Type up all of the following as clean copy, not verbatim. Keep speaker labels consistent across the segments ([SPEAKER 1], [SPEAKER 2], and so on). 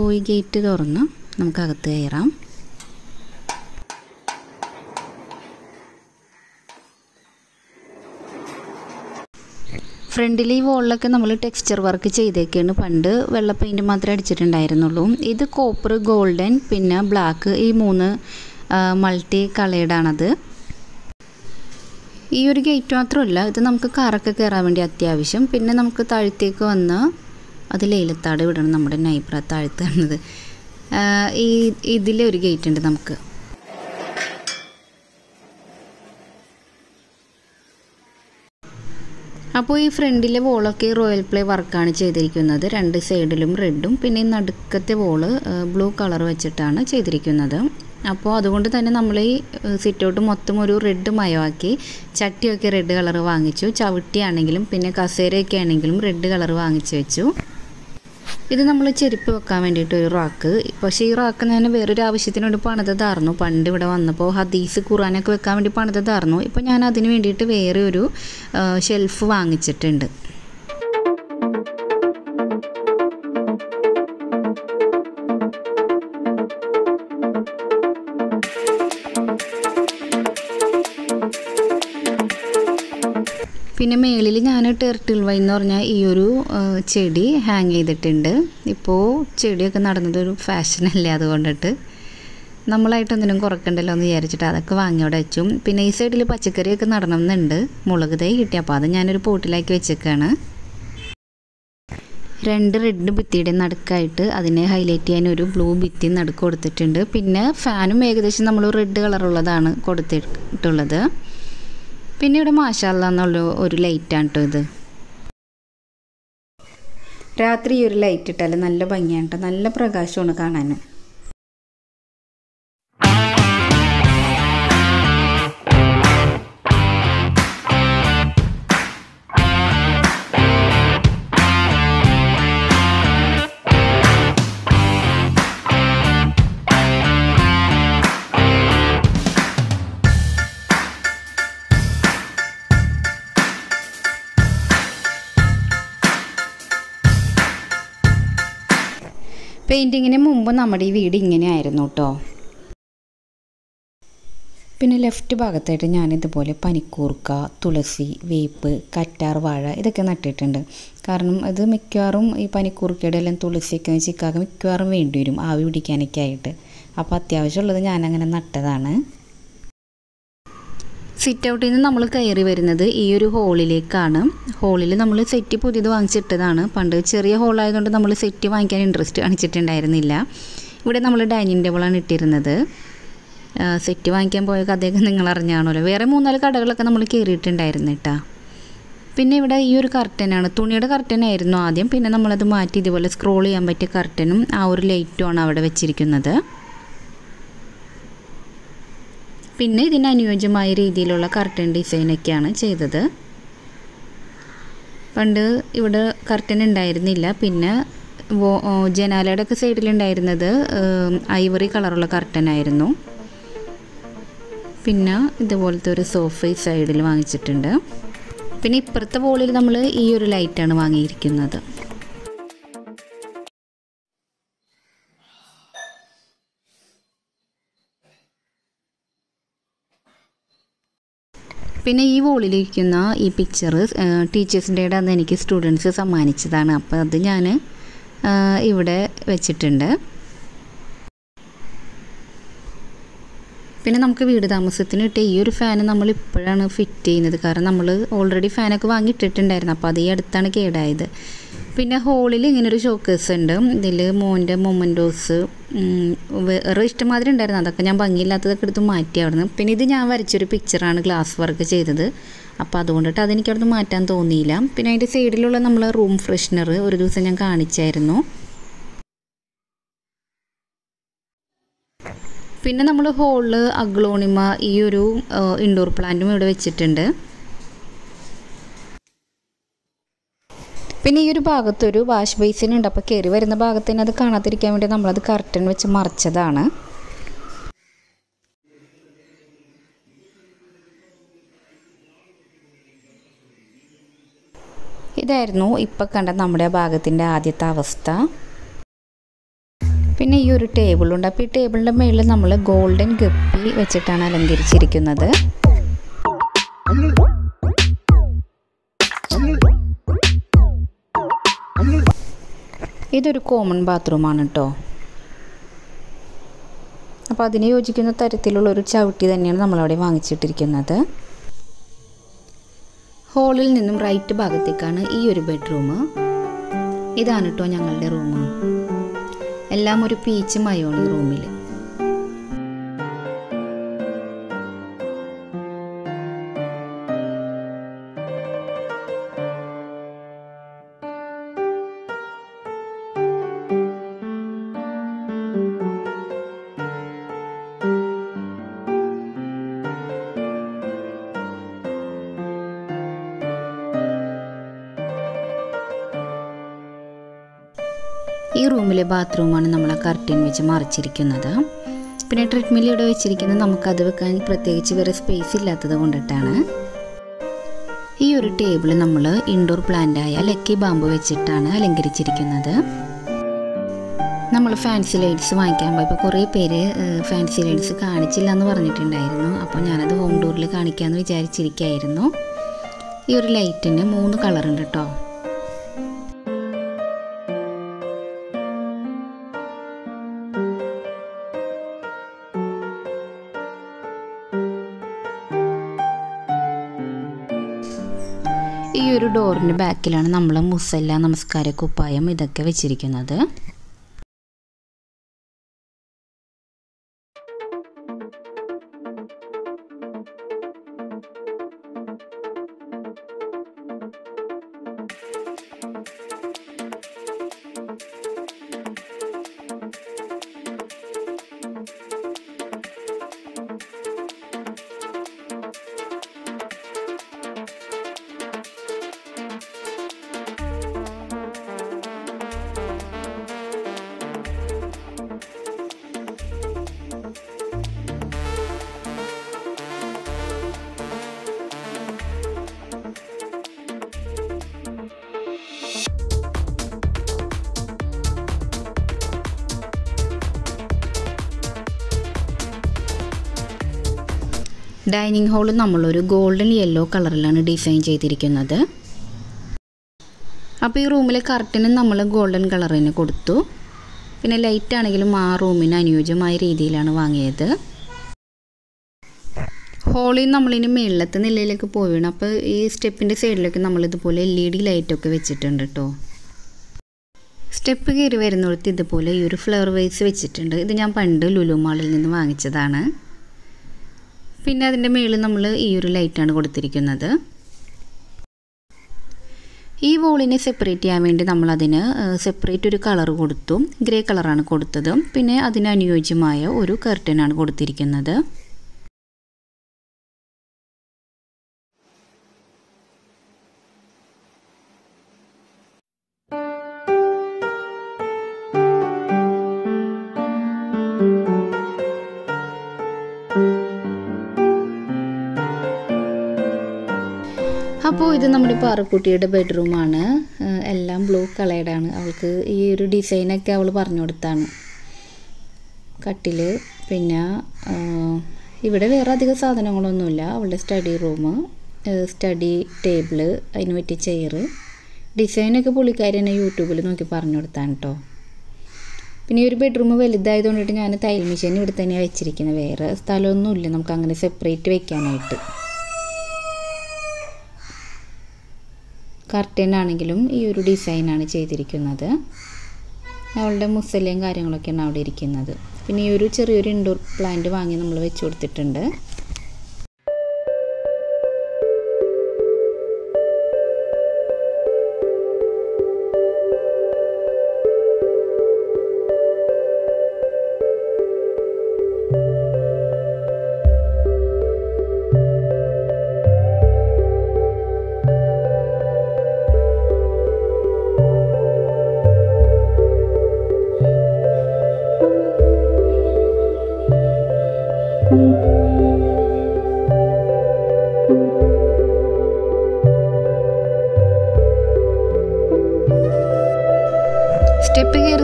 [SPEAKER 1] അപ്പോൾ ഈ ഗേറ്റ് തുറന്ന് നമുക്ക് അകത്ത് കയറാം. ഫ്രണ്ടിൽ ഈ വോളിലൊക്കെ നമ്മൾ ടെക്സ്ചർ വർക്ക് ചെയ്തേക്കാണ്. പണ്ട് വെള്ള പെയിൻറ്റ് മാത്രമേ അടിച്ചിട്ടുണ്ടായിരുന്നുള്ളൂ. ഇത് കോപ്പർ, ഗോൾഡൻ, പിന്നെ ബ്ലാക്ക്, ഈ 3 മൾട്ടി കളേർഡാണത്. ഈ ഒരു ഗേറ്റ് മാത്രമല്ല, ഇത് നമുക്ക് കാറൊക്കെ കയറാൻ വേണ്ടി അത്യാവശ്യം. പിന്നെ നമുക്ക് താഴത്തേക്ക് വന്ന് അത് ലേലത്താട് വിടണം. നമ്മുടെ നൈബ്ര താഴത്ത് കാണുന്നത് ഇതിലെ ഒരു ഗേറ്റ് ഉണ്ട് നമുക്ക്. അപ്പോൾ ഈ ഫ്രണ്ടിലെ വോളൊക്കെ റോയൽ പ്ലേ വർക്കാണ് ചെയ്തിരിക്കുന്നത്. 2 സൈഡിലും റെഡും, പിന്നെ ഈ നടുക്കത്തെ വോള് ബ്ലൂ കളർ വെച്ചിട്ടാണ് ചെയ്തിരിക്കുന്നത്. അപ്പോൾ അതുകൊണ്ട് തന്നെ നമ്മൾ ഈ സിറ്റൗട്ട് മൊത്തം ഒരു റെഡ് മയമാക്കി. ചട്ടിയൊക്കെ റെഡ് കളർ വാങ്ങിച്ചു. ചവിട്ടിയാണെങ്കിലും പിന്നെ കസേരയൊക്കെ ആണെങ്കിലും റെഡ് കളർ വാങ്ങിച്ചു വെച്ചു. ഇത് നമ്മൾ ചെരുപ്പ് വെക്കാൻ വേണ്ടിയിട്ടൊരു റാക്ക്. പക്ഷേ ഈ റാക്ക് ഞാൻ വേറൊരു ആവശ്യത്തിന് വേണ്ടി പണിതതായിരുന്നു. പണ്ട് ഇവിടെ വന്നപ്പോൾ ഹദീസ് ഖുറാനൊക്കെ വെക്കാൻ വേണ്ടി പണിതതായിരുന്നു. ഇപ്പോൾ ഞാൻ അതിന് വേണ്ടിയിട്ട് വേറെ ഒരു ഷെൽഫ് വാങ്ങിച്ചിട്ടുണ്ട്. പിന്നെ മേളിൽ ഞാൻ ടെർട്ടിൽ വൈൻ എന്ന് പറഞ്ഞാൽ ഈ ഒരു ചെടി ഹാങ് ചെയ്തിട്ടുണ്ട്. ഇപ്പോൾ ചെടിയൊക്കെ നടന്നതൊരു ഫാഷനല്ലേ, അതുകൊണ്ടിട്ട് നമ്മളായിട്ടൊന്നിനും കുറക്കണ്ടല്ലോ എന്ന് വിചാരിച്ചിട്ട് അതൊക്കെ വാങ്ങി അവിടെ വെച്ചു. പിന്നെ ഈ സൈഡിൽ പച്ചക്കറിയൊക്കെ നടണം എന്നുണ്ട്. മുളക് തൈ കിട്ടി, അപ്പോൾ അത് ഞാനൊരു പോട്ടിലാക്കി വെച്ചേക്കാണ്. 2 റെഡ് ഭിത്തിയുടെ നടുക്കായിട്ട് അതിനെ ഹൈലൈറ്റ് ചെയ്യാൻ ഒരു ബ്ലൂ ഭിത്തി നടുക്ക് കൊടുത്തിട്ടുണ്ട്. പിന്നെ ഫാനും ഏകദേശം നമ്മൾ റെഡ് കളറുള്ളതാണ് കൊടുത്തിട്ടുള്ളത്. പിന്നെ ഇവിടെ മാഷാഅല്ലാഹ് എന്നുള്ള ഒരു ലൈറ്റാണ് കേട്ടോ ഇത്. രാത്രി ഈ ഒരു ലൈറ്റ് ഇട്ടാൽ നല്ല ഭംഗിയാണ് കേട്ടോ, നല്ല പ്രകാശമാണ് കാണാൻ. പെയിൻറ്റിങ്ങിന് മുമ്പ് നമ്മുടെ ഈ വീട് ഇങ്ങനെ ആയിരുന്നു കേട്ടോ. പിന്നെ ലെഫ്റ്റ് ഭാഗത്തായിട്ട് ഞാനിതുപോലെ പനിക്കൂർക്ക, തുളസി, വേപ്പ്, കറ്റാർ വാഴ ഇതൊക്കെ നട്ടിട്ടുണ്ട്. കാരണം ഇത് മിക്കവാറും ഈ പനിക്കൂർക്കയുടെ എല്ലാം തുളസിയൊക്കെ ചിക്കാക്ക് മിക്കവാറും വേണ്ടി വരും ആവി പിടിക്കാനൊക്കെ ആയിട്ട്. അപ്പോൾ അത്യാവശ്യമുള്ളത് ഞാനങ്ങനെ നട്ടതാണ്. സിറ്റ് ഔട്ടിൽ നിന്ന് നമ്മൾ കയറി വരുന്നത് ഈ ഒരു ഹോളിലേക്കാണ്. ഹോളിൽ നമ്മൾ സെറ്റ് പുതിയത് വാങ്ങിച്ചിട്ടതാണ്. പണ്ട് ചെറിയ ഹോളായതുകൊണ്ട് നമ്മൾ സെറ്റ് വാങ്ങിക്കാൻ ഇൻട്രസ്റ്റ് കാണിച്ചിട്ടുണ്ടായിരുന്നില്ല. ഇവിടെ നമ്മൾ ഡൈനിങ് ടേബിളാണ് ഇട്ടിരുന്നത്. സെറ്റ് വാങ്ങിക്കാൻ പോയ കഥയൊക്കെ നിങ്ങൾ അറിഞ്ഞാണല്ലോ. വേറെ 3-4 കടകളൊക്കെ നമ്മൾ കയറിയിട്ടുണ്ടായിരുന്നു കേട്ടോ. പിന്നെ ഇവിടെ ഈ ഒരു കർട്ടനാണ്, തുണിയുടെ കർട്ടനായിരുന്നു ആദ്യം. പിന്നെ നമ്മളത് മാറ്റി ഇതുപോലെ സ്ക്രോൾ ചെയ്യാൻ പറ്റിയ കർട്ടനും ആ ഒരു ലൈറ്റുമാണ് അവിടെ വെച്ചിരിക്കുന്നത്. പിന്നെ ഇതിന് അനുയോജ്യമായ രീതിയിലുള്ള കർട്ടൻ ഡിസൈനൊക്കെയാണ് ചെയ്തത്. പണ്ട് ഇവിടെ കർട്ടൻ ഉണ്ടായിരുന്നില്ല. പിന്നെ ജനാലയുടെ ഒക്കെ സൈഡിലുണ്ടായിരുന്നത് ഐവറി കളറുള്ള കർട്ടനായിരുന്നു. പിന്നെ ഇതുപോലത്തെ ഒരു സോഫ ഈ സൈഡിൽ വാങ്ങിച്ചിട്ടുണ്ട്. പിന്നെ ഇപ്പുറത്തെ വോളിൽ നമ്മൾ ഈ ഒരു ലൈറ്റാണ് വാങ്ങിയിരിക്കുന്നത്. പിന്നെ ഈ വോളിലിരിക്കുന്ന ഈ പിക്ചർ ടീച്ചേഴ്സിൻ്റെ അന്ന് എനിക്ക് സ്റ്റുഡൻസ് സമ്മാനിച്ചതാണ്. അപ്പോൾ അത് ഞാൻ ഇവിടെ വെച്ചിട്ടുണ്ട്. പിന്നെ നമുക്ക് വീട് താമസത്തിന് കിട്ടിയ ഈ ഒരു ഫാൻ നമ്മൾ ഇപ്പോഴാണ് ഫിറ്റ് ചെയ്യുന്നത്. കാരണം നമ്മൾ ഓൾറെഡി ഫാനൊക്കെ വാങ്ങിയിട്ടിട്ടുണ്ടായിരുന്നു. അപ്പോൾ അത് ഈ അടുത്താണ് കേടായത്. പിന്നെ ഹോളിൽ ഇങ്ങനൊരു ഷോക്കേസ് ഉണ്ട്. ഇതിൽ മോൻ്റെ മൊമൻറ്റോസ് വേറെ ഇഷ്ടമാതിരി ഉണ്ടായിരുന്നു. അതൊക്കെ ഞാൻ ഭംഗിയില്ലാത്തതൊക്കെ എടുത്ത് മാറ്റി അവിടുന്ന്. പിന്നെ ഇത് ഞാൻ വരച്ചൊരു പിക്ചറാണ് ഗ്ലാസ് വർക്ക് ചെയ്തത്. അപ്പോൾ അതുകൊണ്ടിട്ട് അതെനിക്ക് അവിടുന്ന് മാറ്റാൻ തോന്നിയില്ല. പിന്നെ അതിൻ്റെ സൈഡിലുള്ള നമ്മൾ റൂം ഫ്രഷ്നർ ഒരു ദിവസം ഞാൻ കാണിച്ചായിരുന്നു. പിന്നെ നമ്മൾ ഹോളിൽ അഗ്ലോണിമ ഈ ഒരു ഇൻഡോർ പ്ലാന്റും ഇവിടെ വെച്ചിട്ടുണ്ട്. പിന്നെ ഈ ഒരു ഭാഗത്തൊരു വാഷ് ബേസിൻ ഉണ്ട്. അപ്പോൾ കയറി വരുന്ന ഭാഗത്ത് തന്നെ അത് കാണാതിരിക്കാൻ വേണ്ടി നമ്മളത് കർട്ടൻ വെച്ച് മറച്ചതാണ്. ഇതായിരുന്നു ഇപ്പം കണ്ട നമ്മുടെ ഭാഗത്തിൻ്റെ ആദ്യത്തെ അവസ്ഥ. പിന്നെ ഈ ഒരു ടേബിളുണ്ട്. അപ്പോൾ ഈ ടേബിളിൻ്റെ മുകളിൽ നമ്മൾ ഗോൾഡൻ ഗപ്പി വെച്ചിട്ടാണ് അലങ്കരിച്ചിരിക്കുന്നത്. ഇതൊരു കോമൺ ബാത്റൂമാണ് കേട്ടോ. അപ്പോൾ അതിന് യോജിക്കുന്ന തരത്തിലുള്ളൊരു ചവിട്ടി തന്നെയാണ് നമ്മളവിടെ വാങ്ങിച്ചിട്ടിരിക്കുന്നത്. ഹോളിൽ നിന്നും റൈറ്റ് ഭാഗത്തേക്കാണ് ഈ ഒരു ബെഡ്റൂം. ഇതാണ് കേട്ടോ ഞങ്ങളുടെ റൂം. എല്ലാം ഒരു പീച്ച് മയോണി റൂമിൽ. ഈ റൂമിലെ ബാത്റൂമാണ് നമ്മൾ കർട്ടൻ വെച്ച് മറച്ചിരിക്കുന്നത്. പിന്നെ ട്രെഡ്മിൽ ഇവിടെ വെച്ചിരിക്കുന്നത് നമുക്കത് വെക്കാൻ പ്രത്യേകിച്ച് വേറെ സ്പേസ് ഇല്ലാത്തത് കൊണ്ടിട്ടാണ്. ഈ ഒരു ടേബിൾ നമ്മൾ ഇൻഡോർ പ്ലാന്റായ ലക്കി ബാമ്പു വെച്ചിട്ടാണ് അലങ്കരിച്ചിരിക്കുന്നത്. നമ്മൾ ഫാൻസി ലൈറ്റ്സ് വാങ്ങിക്കാൻ പോയപ്പോൾ കുറേ പേര് ഫാൻസി ലൈറ്റ്സ് കാണിച്ചില്ല എന്ന് പറഞ്ഞിട്ടുണ്ടായിരുന്നു. അപ്പോൾ ഞാനത് ഹോം ടൂറിൽ കാണിക്കാമെന്ന് വിചാരിച്ചിരിക്കുകയായിരുന്നു. ഈ ഒരു ലൈറ്റിന് 3 കളറുണ്ട് കേട്ടോ. ഈ ഒരു ഡോറിൻ്റെ ബാക്കിലാണ് നമ്മൾ മുസല്ല, നമസ്കാര കുപ്പായം ഇതൊക്കെ വെച്ചിരിക്കുന്നത്. ഡൈനിങ് ഹാൾ നമ്മളൊരു ഗോൾഡൻ യെല്ലോ കളറിലാണ് ഡിസൈൻ ചെയ്തിരിക്കുന്നത്. അപ്പോൾ ഈ റൂമിലെ കർട്ടനും നമ്മൾ ഗോൾഡൻ കളർ തന്നെ കൊടുത്തു. പിന്നെ ലൈറ്റ് ആണെങ്കിലും ആ റൂമിന് അനുയോജ്യമായ രീതിയിലാണ് വാങ്ങിയത്. ഹോളിൽ നമ്മളിനി മേളിലത്തെ നിലയിലേക്ക് പോയി വീണു. അപ്പോൾ ഈ സ്റ്റെപ്പിൻ്റെ സൈഡിലൊക്കെ നമ്മളിതുപോലെ LED ലൈറ്റൊക്കെ വെച്ചിട്ടുണ്ട് കേട്ടോ. സ്റ്റെപ്പ് കയറി വരുന്നിടത്ത് ഇതുപോലെ ഈ ഒരു ഫ്ലവർ വേസ് വെച്ചിട്ടുണ്ട്. ഇത് ഞാൻ പണ്ട് ലുലു മാളിൽ നിന്ന് വാങ്ങിച്ചതാണ്. പിന്നെ അതിൻ്റെ മുകളിൽ നമ്മൾ ഈ ഒരു ലൈറ്റാണ് കൊടുത്തിരിക്കുന്നത്. ഈ വോളിനെ സെപ്പറേറ്റ് ചെയ്യാൻ വേണ്ടി നമ്മളതിന് സെപ്പറേറ്റ് ഒരു കളർ കൊടുത്തു. ഗ്രേ കളറാണ് കൊടുത്തത്. പിന്നെ അതിന് അനുയോജ്യമായ ഒരു കർട്ടനാണ് കൊടുത്തിരിക്കുന്നത്. അപ്പോൾ ഇത് നമ്മുടെ പാറക്കുട്ടിയുടെ ബെഡ്റൂമാണ്. എല്ലാം ബ്ലൂ കളേർഡാണ്. അവൾക്ക് ഈ ഒരു ഡിസൈനൊക്കെ അവൾ പറഞ്ഞു കൊടുത്താണ്. കട്ടിൽ, പിന്നെ ഇവിടെ വേറെ അധികം സാധനങ്ങളൊന്നുമില്ല. അവളുടെ സ്റ്റഡി റൂം, സ്റ്റഡി ടേബിള്, അതിന് പറ്റിയ ചെയർ, ഡിസൈനൊക്കെ പുള്ളിക്കാരി തന്നെ യൂട്യൂബിൽ നോക്കി പറഞ്ഞു കൊടുത്താണ് കേട്ടോ. പിന്നെ ഈ ഒരു ബെഡ്റൂം വലുതായതുകൊണ്ടിട്ട് ഞാൻ തയ്യൽ മെഷീൻ ഇവിടെ തന്നെയാണ് വെച്ചിരിക്കുന്നത്. വേറെ സ്ഥലമൊന്നുമില്ല നമുക്ക് അങ്ങനെ സെപ്പറേറ്റ് വെക്കാനായിട്ട്. കർട്ടനാണെങ്കിലും ഈ ഒരു ഡിസൈനാണ് ചെയ്തിരിക്കുന്നത്. അവളുടെ മുസല്ലയും കാര്യങ്ങളൊക്കെയാണ് അവിടെ ഇരിക്കുന്നത്. പിന്നെ ഈ ഒരു ചെറിയൊരു ഇൻഡോർ പ്ലാന്റ് വാങ്ങി നമ്മൾ വെച്ച് കൊടുത്തിട്ടുണ്ട്.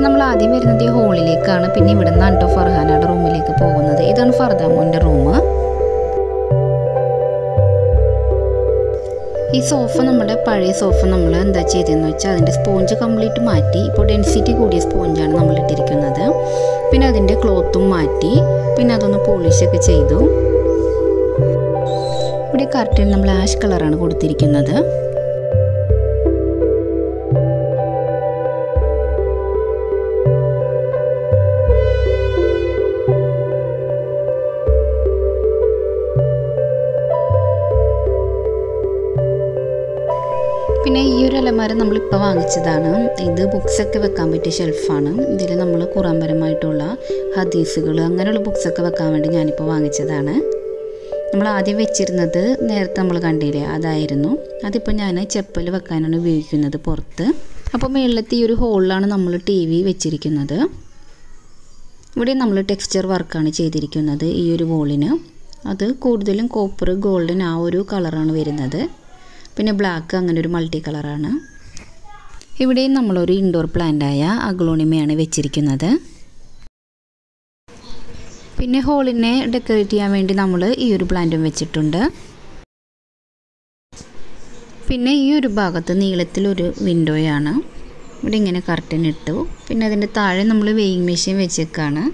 [SPEAKER 1] നമ്മൾ ആദ്യം വരുന്നത് ഈ ഹോളിലേക്കാണ്. പിന്നെ ഇവിടെ നിന്നാണ് കേട്ടോ ഫർഹാനയുടെ റൂമിലേക്ക് പോകുന്നത്. ഇതാണ് ഫർദാമോൻ്റെ റൂം. ഈ സോഫ നമ്മുടെ പഴയ സോഫ നമ്മൾ എന്താ ചെയ്തതെന്ന് വെച്ചാൽ അതിൻ്റെ സ്പോഞ്ച് കംപ്ലീറ്റ് മാറ്റി. ഇപ്പോൾ ഡെൻസിറ്റി കൂടിയ സ്പോഞ്ചാണ് നമ്മൾ ഇട്ടിരിക്കുന്നത്. പിന്നെ അതിൻ്റെ ക്ലോത്തും മാറ്റി. പിന്നെ അതൊന്ന് പോളിഷൊക്കെ ചെയ്തു. ഇവിടെ കർട്ടൻ നമ്മൾ ആഷ് കളറാണ് കൊടുത്തിരിക്കുന്നത്. പിന്നെ ഈ ഒരു അലമാര നമ്മളിപ്പോൾ വാങ്ങിച്ചതാണ്. ഇത് ബുക്സൊക്കെ വെക്കാൻ പറ്റിയ ഷെൽഫാണ്. ഇതിൽ നമ്മൾ ഖുറാൻപരമായിട്ടുള്ള ഹദീസുകൾ അങ്ങനെയുള്ള ബുക്സൊക്കെ വെക്കാൻ വേണ്ടി ഞാനിപ്പോൾ വാങ്ങിച്ചതാണ്. നമ്മൾ ആദ്യം വെച്ചിരുന്നത് നേരത്തെ നമ്മൾ കണ്ടില്ലേ, അതായിരുന്നു. അതിപ്പോൾ ഞാൻ ചെപ്പൽ വെക്കാനാണ് ഉപയോഗിക്കുന്നത് പുറത്ത്. അപ്പോൾ മുകളിലത്തെ ഈ ഒരു ഹോളിലാണ് നമ്മൾ TV വെച്ചിരിക്കുന്നത്. ഇവിടെ നമ്മൾ ടെക്സ്ചർ വർക്കാണ് ചെയ്തിരിക്കുന്നത് ഈ ഒരു വോളിന്. അത് കൂടുതലും കോപ്പർ ഗോൾഡൻ ആ ഒരു കളറാണ് വരുന്നത്. പിന്നെ ബ്ലാക്ക് അങ്ങനെ ഒരു മൾട്ടി കളറാണ്. ഇവിടെയും നമ്മളൊരു ഇൻഡോർ പ്ലാന്റായ അഗ്ലോണിമയാണ് വെച്ചിരിക്കുന്നത്. പിന്നെ ഹോളിനെ ഡെക്കറേറ്റ് ചെയ്യാൻ വേണ്ടി നമ്മൾ ഈ ഒരു പ്ലാന്റും വെച്ചിട്ടുണ്ട്. പിന്നെ ഈ ഒരു ഭാഗത്ത് നീളത്തിലൊരു വിൻഡോയാണ്. ഇവിടെ ഇങ്ങനെ കർട്ടൻ ഇട്ടു. പിന്നെ അതിൻ്റെ താഴെ നമ്മൾ വെയിങ് മെഷീൻ വെച്ചേക്കാണ്.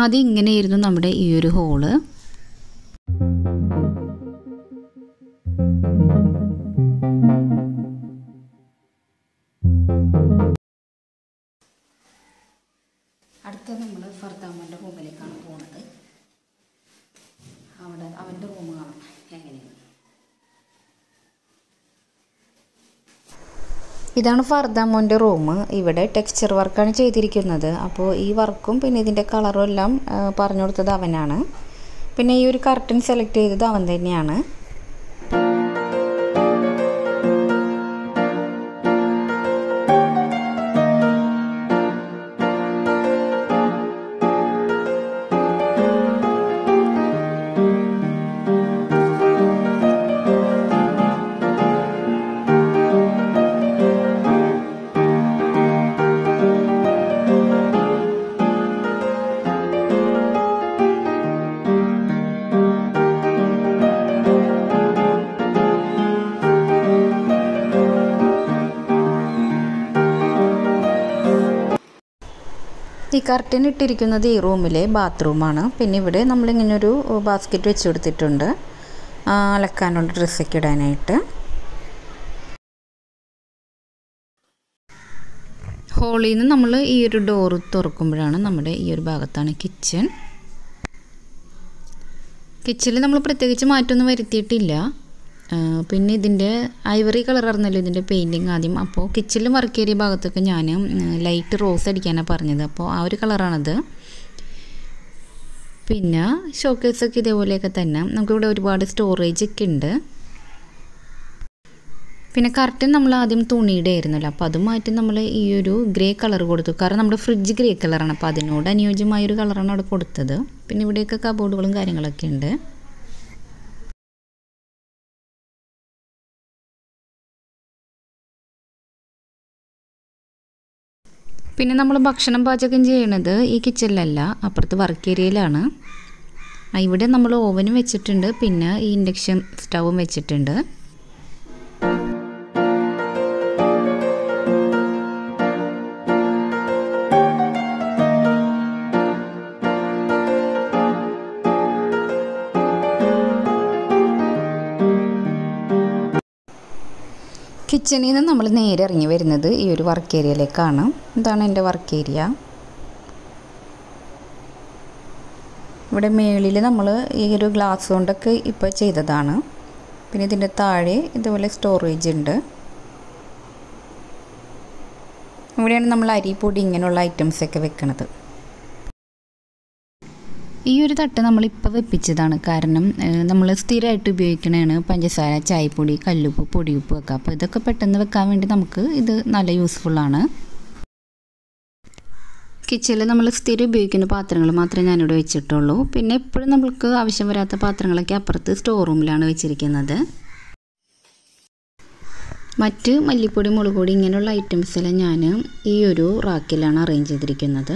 [SPEAKER 1] ആദ്യം ഇങ്ങനെയായിരുന്നു നമ്മുടെ ഈ ഒരു ഹോള്. അടുത്ത നമ്മൾ ഫർദാമോൻ്റെ റൂമിലേക്കാണ് പോകുന്നത്. അവിടെ അവൻ്റെ റൂം കാണാം എങ്ങനെയാണ്. ഇതാണ് ഫർദാമോൻ്റെ റൂം. ഇവിടെ ടെക്സ്ചർ വർക്കാണ് ചെയ്തിരിക്കുന്നത്. അപ്പോൾ ഈ വർക്കും പിന്നെ ഇതിൻ്റെ കളറും എല്ലാം പറഞ്ഞു കൊടുത്തത് അവനാണ്. പിന്നെ ഈ ഒരു കർട്ടൻ സെലക്ട് ചെയ്തത് അവൻ തന്നെയാണ്. ഈ കർട്ടൻ ഇട്ടിരിക്കുന്നത് ഈ റൂമിലെ ബാത്റൂമാണ്. പിന്നെ ഇവിടെ നമ്മളിങ്ങനൊരു ബാസ്ക്കറ്റ് വെച്ച് കൊടുത്തിട്ടുണ്ട് അലക്കാനുള്ള ഡ്രസ്സൊക്കെ ഇടാനായിട്ട്. ഹോളിൽ നിന്ന് നമ്മൾ ഈ ഒരു ഡോറ് തുറക്കുമ്പോഴാണ് നമ്മുടെ ഈ ഒരു ഭാഗത്താണ് കിച്ചൺ. കിച്ചണിൽ നമ്മൾ പ്രത്യേകിച്ച് മാറ്റമൊന്നും വരുത്തിയിട്ടില്ല. പിന്നെ ഇതിൻ്റെ ഐവറി കളറായിരുന്നല്ലോ ഇതിൻ്റെ പെയിൻറ്റിങ് ആദ്യം. അപ്പോൾ കിച്ചണിൽ വർക്ക് ഏരിയ ഭാഗത്തൊക്കെ ഞാൻ ലൈറ്റ് റോസ് അടിക്കാനാണ് പറഞ്ഞത്. അപ്പോൾ ആ ഒരു കളറാണത്. പിന്നെ ഷോക്കേസൊക്കെ ഇതേപോലെയൊക്കെ തന്നെ. നമുക്കിവിടെ ഒരുപാട് സ്റ്റോറേജ് ഒക്കെ ഉണ്ട്. പിന്നെ കർട്ടൻ നമ്മൾ ആദ്യം തുണിയുടെ ആയിരുന്നല്ലോ, അപ്പോൾ അത് മാറ്റി നമ്മൾ ഈ ഒരു ഗ്രേ കളർ കൊടുത്തു. കാരണം നമ്മുടെ ഫ്രിഡ്ജ് ഗ്രേ കളറാണ്. അപ്പോൾ അതിനോട് അനുയോജ്യമായൊരു കളറാണ് അവിടെ കൊടുത്തത്. പിന്നെ ഇവിടെയൊക്കെ കബോർഡുകളും കാര്യങ്ങളൊക്കെ ഉണ്ട്. പിന്നെ നമ്മൾ ഭക്ഷണം പാചകം ചെയ്യണത് ഈ കിച്ചണിലല്ല, അപ്പുറത്ത് വർക്ക് ഏരിയയിലാണ്. ഇവിടെ നമ്മൾ ഓവനും വെച്ചിട്ടുണ്ട്. പിന്നെ ഈ ഇൻഡക്ഷൻ സ്റ്റൗവും വെച്ചിട്ടുണ്ട്. കിച്ചണിൽ നിന്ന് നമ്മൾ നേരെ ഇറങ്ങി വരുന്നത് ഈ ഒരു വർക്ക് ഏരിയയിലേക്കാണ്. ഇതാണ് എൻ്റെ വർക്ക് ഏരിയ. ഇവിടെ മേളിൽ നമ്മൾ ഈ ഒരു ഗ്ലാസ് കൊണ്ടൊക്കെ ഇപ്പോൾ ചെയ്തതാണ്. പിന്നെ ഇതിൻ്റെ താഴെ ഇതുപോലെ സ്റ്റോറേജ് ഉണ്ട്. ഇവിടെയാണ് നമ്മൾ അരിപ്പൊടി ഇങ്ങനെയുള്ള ഐറ്റംസൊക്കെ വെക്കുന്നത്. ഈ ഒരു തട്ട് നമ്മളിപ്പോൾ വെപ്പിച്ചതാണ്. കാരണം നമ്മൾ സ്ഥിരമായിട്ട് ഉപയോഗിക്കണതാണ് പഞ്ചസാര, ചായപ്പൊടി, കല്ലുപ്പ്, പൊടിയുപ്പ് ഒക്കെ. അപ്പോൾ ഇതൊക്കെ പെട്ടെന്ന് വെക്കാൻ വേണ്ടി നമുക്ക് ഇത് നല്ല യൂസ്ഫുള്ളാണ്. കിച്ചണിൽ നമ്മൾ സ്ഥിരം ഉപയോഗിക്കുന്ന പാത്രങ്ങൾ മാത്രമേ ഞാനിവിടെ വെച്ചിട്ടുള്ളൂ. പിന്നെ എപ്പോഴും നമുക്ക് ആവശ്യം വരാത്ത പാത്രങ്ങളൊക്കെ അപ്പുറത്ത് സ്റ്റോർ റൂമിലാണ് വെച്ചിരിക്കുന്നത്. മറ്റ് മല്ലിപ്പൊടി, മുളക് പൊടി ഇങ്ങനെയുള്ള ഐറ്റംസെല്ലാം ഞാൻ ഈ ഒരു റാക്കിലാണ് അറേഞ്ച് ചെയ്തിരിക്കുന്നത്.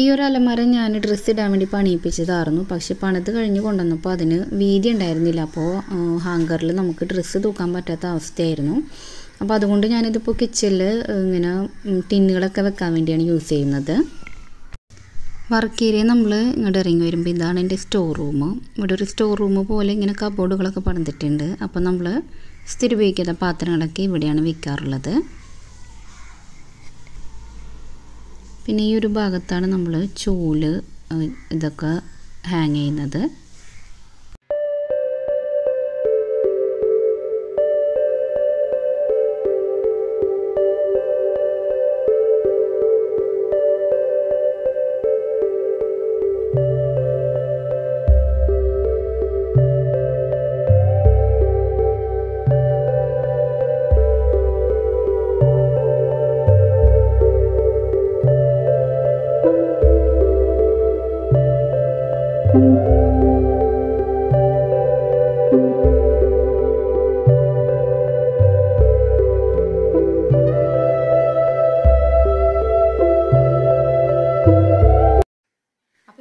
[SPEAKER 1] ഈ ഒരു അലമാര ഞാൻ ഡ്രസ്സ് ഇടാൻ വേണ്ടി പണിയിപ്പിച്ചതായിരുന്നു. പക്ഷെ പണിത് കഴിഞ്ഞ് കൊണ്ടുവന്നപ്പോൾ അതിന് വീതി ഉണ്ടായിരുന്നില്ല. അപ്പോൾ ഹാങ്കറിൽ നമുക്ക് ഡ്രസ്സ് തൂക്കാൻ പറ്റാത്ത അവസ്ഥയായിരുന്നു. അപ്പോൾ അതുകൊണ്ട് ഞാനിതിപ്പോൾ കിച്ചണിൽ ഇങ്ങനെ ടിന്നുകളൊക്കെ വെക്കാൻ വേണ്ടിയാണ് യൂസ് ചെയ്യുന്നത്. വർക്ക് ഏരിയ നമ്മൾ ഇങ്ങോട്ട് ഇറങ്ങി വരുമ്പോൾ ഇതാണ് എൻ്റെ സ്റ്റോർ റൂം. ഇവിടെ ഒരു സ്റ്റോർ റൂം പോലെ ഇങ്ങനെ കബോർഡുകളൊക്കെ പണിതിട്ടുണ്ട്. അപ്പോൾ നമ്മൾ സ്ഥിരം ഉപയോഗിക്കാത്ത പാത്രങ്ങളൊക്കെ ഇവിടെയാണ് വെക്കാറുള്ളത്. പിന്നെ ഈ ഒരു ഭാഗത്താണ് നമ്മൾ ചൂല് ഇതൊക്കെ ഹാങ് ചെയ്യുന്നത്.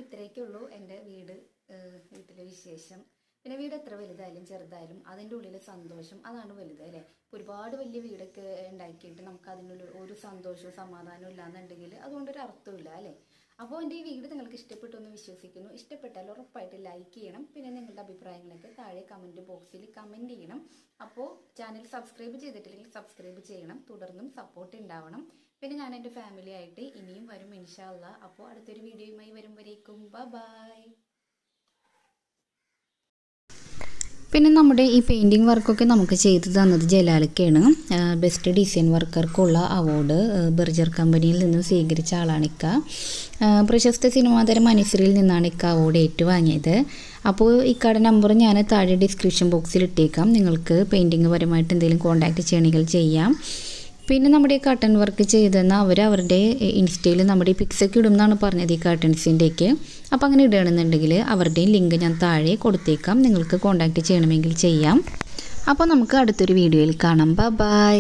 [SPEAKER 1] ഇത്രയൊക്കെയുള്ളൂ എൻ്റെ വീട്ടിലെ വിശേഷം. പിന്നെ വീട് എത്ര വലുതായാലും ചെറുതായാലും അതിൻ്റെ ഉള്ളിൽ സന്തോഷം അതാണ് വലുത് അല്ലേ. ഒരുപാട് വലിയ വീടൊക്കെ ഉണ്ടാക്കിയിട്ട് നമുക്ക് അതിനുള്ളിൽ ഒരു സന്തോഷവും സമാധാനവും ഇല്ലാന്നുണ്ടെങ്കിൽ അതുകൊണ്ടൊരു അർത്ഥമില്ല അല്ലേ. അപ്പോൾ എൻ്റെ ഈ വീട് നിങ്ങൾക്ക് ഇഷ്ടപ്പെട്ടു എന്ന് വിശ്വസിക്കുന്നു. ഇഷ്ടപ്പെട്ടാൽ ഉറപ്പായിട്ട് ലൈക്ക് ചെയ്യണം. പിന്നെ നിങ്ങളുടെ അഭിപ്രായങ്ങളൊക്കെ താഴെ കമൻറ്റ് ബോക്സിൽ കമൻറ്റ് ചെയ്യണം. അപ്പോൾ ചാനൽ സബ്സ്ക്രൈബ് ചെയ്തിട്ടില്ലെങ്കിൽ സബ്സ്ക്രൈബ് ചെയ്യണം. തുടർന്നും സപ്പോർട്ട് ഉണ്ടാവണം. പിന്നെ ഞാൻ എൻ്റെ ഫാമിലി ആയിട്ട് ഇനിയും വരും ഇൻഷാ അല്ലാഹ്. അപ്പോൾ അടുത്തൊരു വീഡിയോയുമായി വരുമ്പോഴേക്കും ബൈ. പിന്നെ നമ്മുടെ ഈ പെയിൻറ്റിങ് വർക്കൊക്കെ നമുക്ക് ചെയ്തു തന്നത് ജലാലിക്കയാണ്. ബെസ്റ്റ് ഡിസൈൻ വർക്കർക്കുള്ള അവാർഡ് ബർജർ കമ്പനിയിൽ നിന്ന് സ്വീകരിച്ച ആളാണിക്ക. പ്രശസ്ത സിനിമാതാരം അനീസറിൽ നിന്നാണ് ഇക്ക അവാർഡ് ഏറ്റുവാങ്ങിയത്. അപ്പോൾ ഇക്കയുടെ നമ്പർ ഞാൻ താഴെ ഡിസ്ക്രിപ്ഷൻ ബോക്സിൽ ഇട്ടേക്കാം. നിങ്ങൾക്ക് പെയിൻറ്റിങ് പരമായിട്ട് എന്തെങ്കിലും കോൺടാക്റ്റ് ചെയ്യണമെങ്കിൽ ചെയ്യാം. പിന്നെ നമ്മുടെ ഈ കർട്ടൻ വർക്ക് ചെയ്തെന്ന് അവരുടെ ഇൻസ്റ്റയിൽ നമ്മുടെ ഈ പിക്സൊക്കെ ഇടും എന്നാണ് പറഞ്ഞത് ഈ കർട്ടൻസിൻ്റെയൊക്കെ. അപ്പോൾ അങ്ങനെ ഇടുകയാണെന്നുണ്ടെങ്കിൽ അവരുടെയും ലിങ്ക് ഞാൻ താഴെ കൊടുത്തേക്കാം. നിങ്ങൾക്ക് കോൺടാക്റ്റ് ചെയ്യണമെങ്കിൽ ചെയ്യാം. അപ്പോൾ നമുക്ക് അടുത്തൊരു വീഡിയോയിൽ കാണാം. ബൈ.